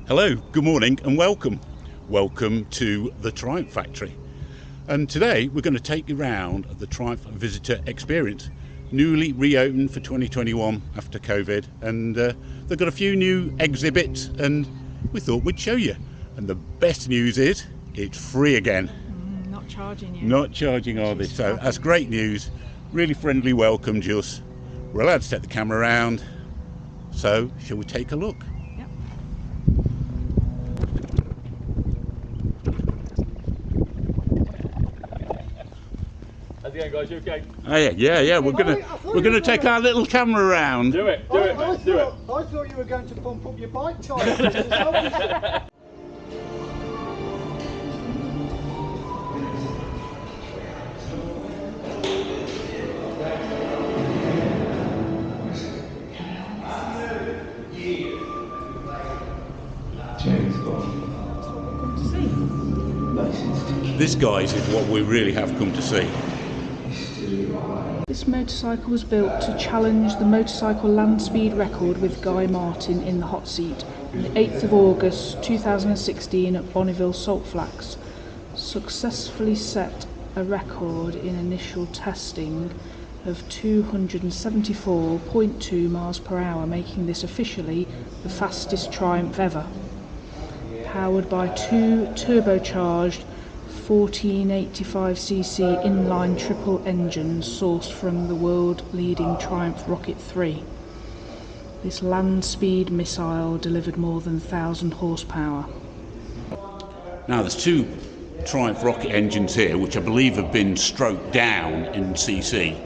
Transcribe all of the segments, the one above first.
Hello, good morning and welcome. Welcome to the Triumph factory. And today we're going to take you around the Triumph visitor experience. Newly reopened for 2021 after COVID, and they've got a few new exhibits and we thought we'd show you. And the best news is it's free again. Not charging you. Not charging, are they? So that's great news. Really friendly welcome to us. We're allowed to take the camera around. So shall we take a look? Yep. How's it going, guys? You okay? Oh yeah. We're gonna take our little camera around. Do it, do it. I thought you were going to pump up your bike tires. This, guys, is what we really have come to see. This motorcycle was built to challenge the motorcycle land speed record with Guy Martin in the hot seat on the 8th of August 2016 at Bonneville Salt Flats. Successfully set a record in initial testing of 274.2 miles per hour, making this officially the fastest Triumph ever. Powered by two turbocharged 1485cc inline triple engines sourced from the world-leading Triumph Rocket 3. This land speed missile delivered more than 1,000 horsepower. Now there's two Triumph rocket engines here, which I believe have been stroked down in cc.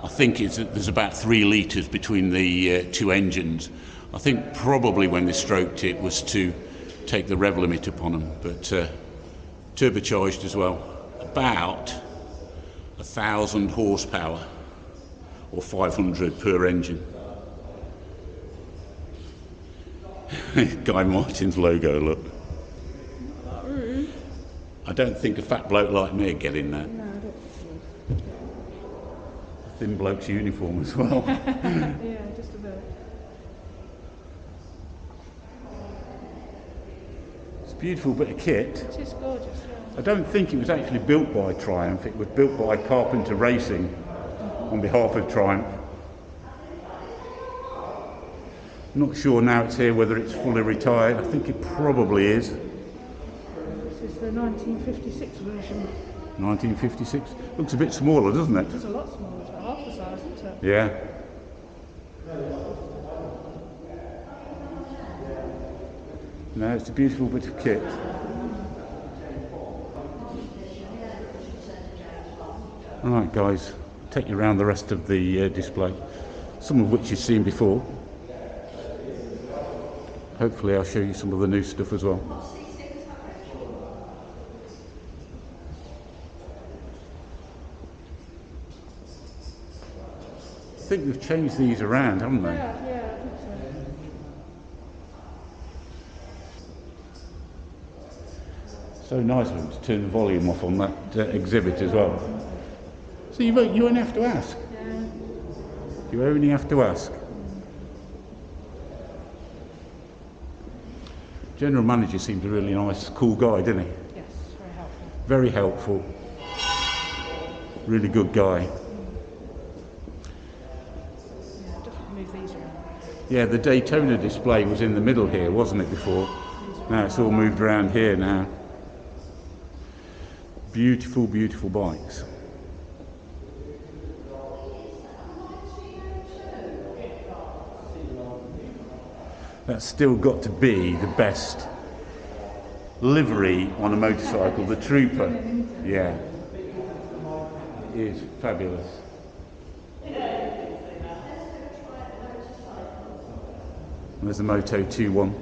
I think there's about 3 litres between the two engines. I think probably when they stroked it was to take the rev limit upon them, but turbocharged as well, about 1,000 horsepower or 500 per engine. Guy Martin's logo, look. I don't think a fat bloke like me would get in that. No, I don't think A thin bloke's uniform as well. so. Yeah, just a bit. It's a beautiful bit of kit. It is gorgeous, yeah. I don't think it was actually built by Triumph, it was built by Carpenter Racing on behalf of Triumph. Not sure now it's here whether it's fully retired. I think it probably is. This is the 1956 version. 1956. Looks a bit smaller, doesn't it? It's a lot smaller, it's about half the size, isn't it? Yeah. No, it's a beautiful bit of kit. Alright guys, take you around the rest of the display, some of which you've seen before. Hopefully I'll show you some of the new stuff as well. I think they've changed these around, haven't they? Yeah, I think so. So nice of them to turn the volume off on that exhibit as well. So you only have to ask. Yeah. You only have to ask. General manager seems a really nice, cool guy, didn't he? Yes, very helpful. Very helpful. Really good guy. Yeah, definitely move these around. Yeah, the Daytona display was in the middle here, wasn't it, before? Now it's all moved around here now. Beautiful, beautiful bikes. That's still got to be the best livery on a motorcycle, the Trooper. Yeah, it is fabulous. And there's the Moto 2 one.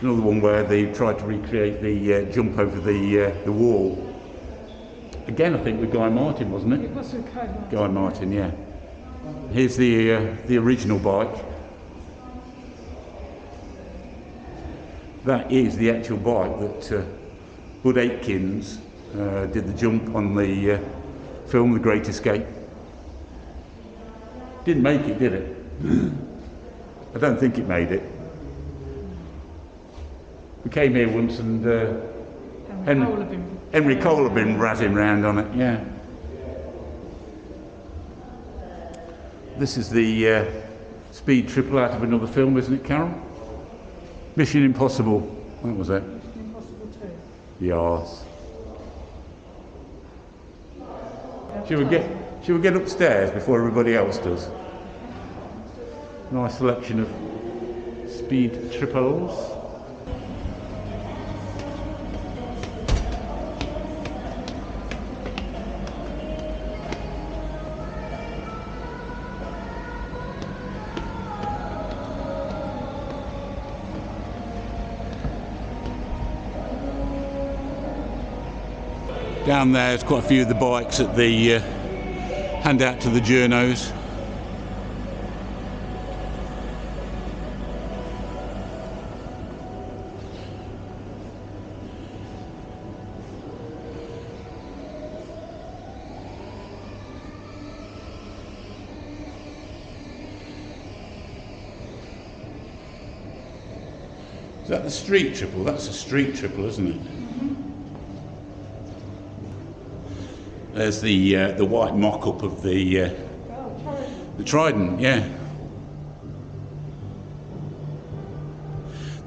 Another one where they tried to recreate the jump over the wall. Again, I think with Guy Martin, wasn't it? It was with Guy Martin. Guy Martin, yeah. Here's the original bike. That is the actual bike that Bud Atkins did the jump on the film The Great Escape. Didn't make it, did it? I don't think it made it. We came here once and Henry Cole had been razzing round on it, yeah. This is the speed triple out of another film, isn't it, Carol? Mission Impossible. What was it? Mission Impossible 2. Yes. Shall we get upstairs before everybody else does? Nice selection of speed triples. Down there's quite a few of the bikes that the hand out to the journos. Is that the street triple? That's a street triple, isn't it? There's the white mock-up of the Trident, yeah.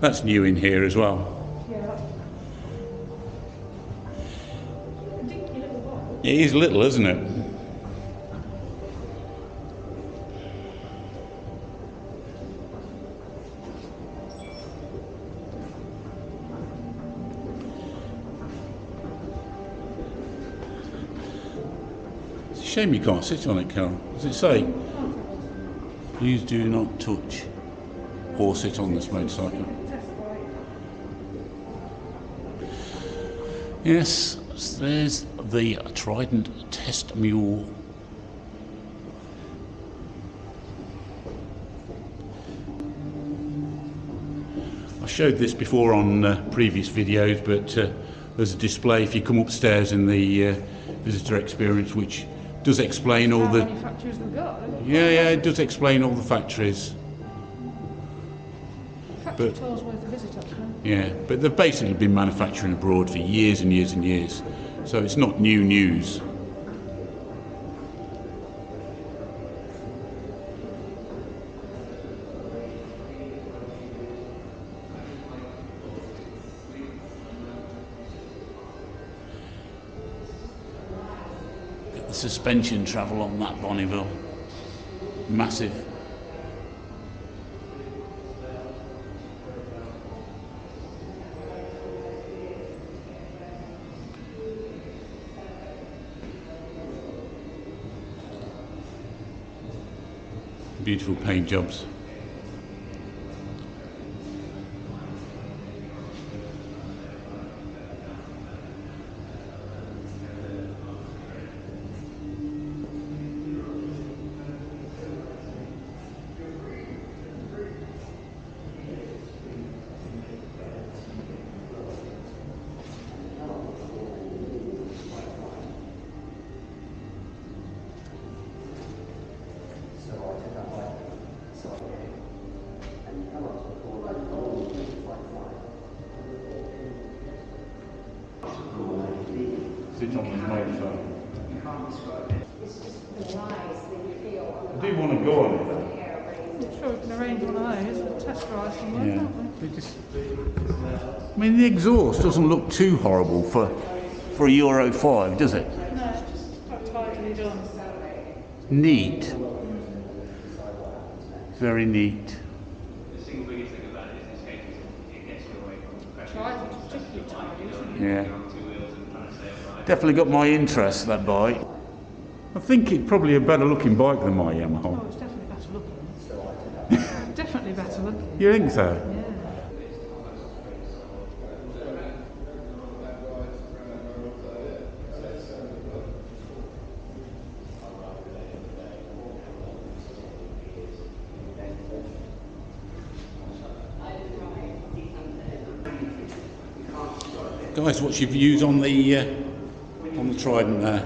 That's new in here as well. Yeah. Dinky little bike. It is little, isn't it? Shame you can't sit on it, Carol. Does it say, please do not touch or sit on this motorcycle? Yes, there's the Trident test mule. I showed this before on previous videos, but there's a display if you come upstairs in the visitor experience, which does explain all the... How many factories we've got? Yeah, it does explain all the factories. Factory tours worth a visit, actually. Yeah, but they've basically been manufacturing abroad for years and years and years, so it's not new news. The suspension travel on that Bonneville, massive. Beautiful paint jobs. Sit on this motorcycle. I do want to go on it. I'm sure we can arrange one of those, a test drive somewhere, Yeah. can't we? I mean, the exhaust doesn't look too horrible for a Euro 5, does it? No, it's just quite tidily done. Neat. Very neat. The single biggest thing about it is it gets you away from pressure. Trident is particularly tidy, isn't it? Yeah. On two wheels and trying to stay upright. Definitely got my interest, that bike. I think it's probably a better looking bike than my Oh, Yamaha. it's definitely better looking. Definitely better looking. You think so? Yeah. Guys, what's your views on the Trident there?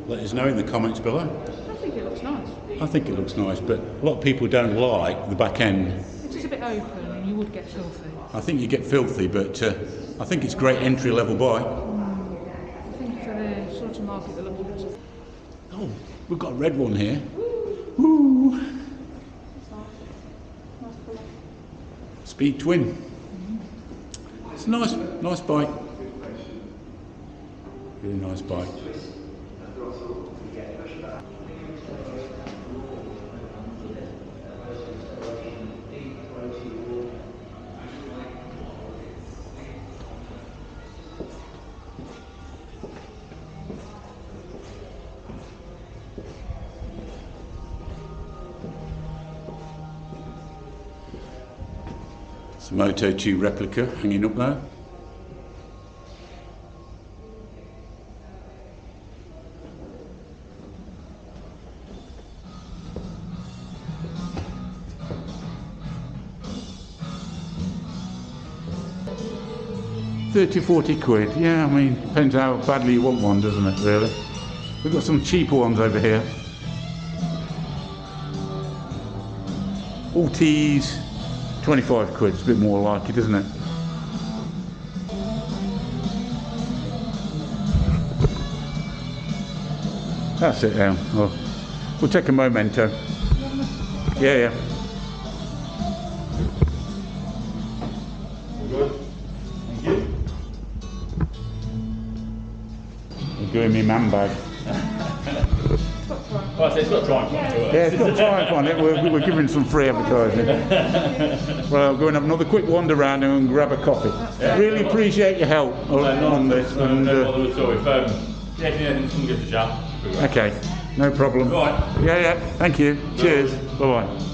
Let us know in the comments below. I think it looks looks nice. I think it looks nice, but a lot of people don't like the back end. It is a bit open and you would get filthy. I think you get filthy, but I think it's a great entry-level bike. I think for the sort of market they're looking at. Oh, we've got a red one here. Woo! Speed Twin. It's a nice bike. Really nice bike. It's a Moto 2 replica hanging up there. £30–40. Yeah, I mean, depends how badly you want one, doesn't it, really? We've got some cheaper ones over here. All T's, £25. It's a bit more like it, isn't it? That's it now. Oh, we'll take a memento. Yeah. I'm doing my man bag. Well, it's got Trident on it. Yeah, it's got Trident on it. We're giving some free advertising. Well, I'm going to have another quick wander around and grab a coffee. Yeah. Really appreciate your help on this. No bother at all. If anything, just give us a shout. Okay, no problem. Right. Yeah. Thank you. Cheers. Bye-bye.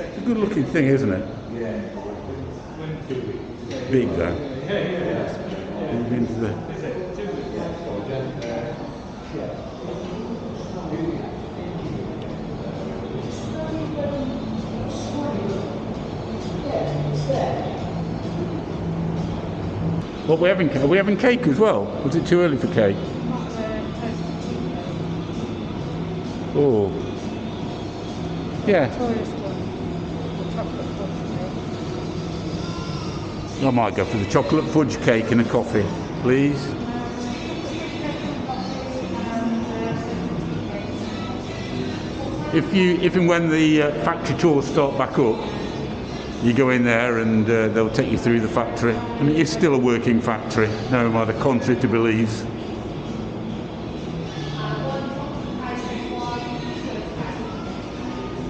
It's a good looking thing, isn't it? Yeah. Big though. Move into the... What are we having cake as well? Was it too early for cake? Oh. Yeah. I might go for the chocolate fudge cake and a coffee, please. If and when the factory tours start back up, you go in there and they'll take you through the factory. I mean, it's still a working factory, no matter contrary to beliefs.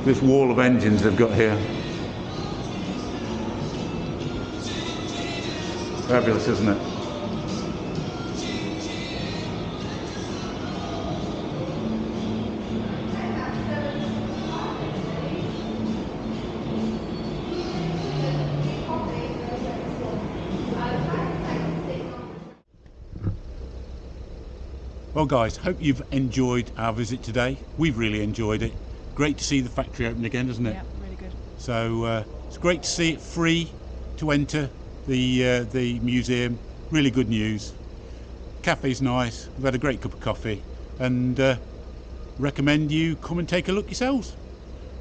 This wall of engines they've got here. Fabulous, isn't it? Well guys, hope you've enjoyed our visit today. We've really enjoyed it. Great to see the factory open again, isn't it? Yeah, really good. So it's great to see it free to enter the museum. Really good news. Cafe's nice. We've had a great cup of coffee and recommend you come and take a look yourselves.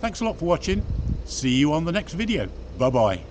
Thanks a lot for watching. See you on the next video. Bye bye.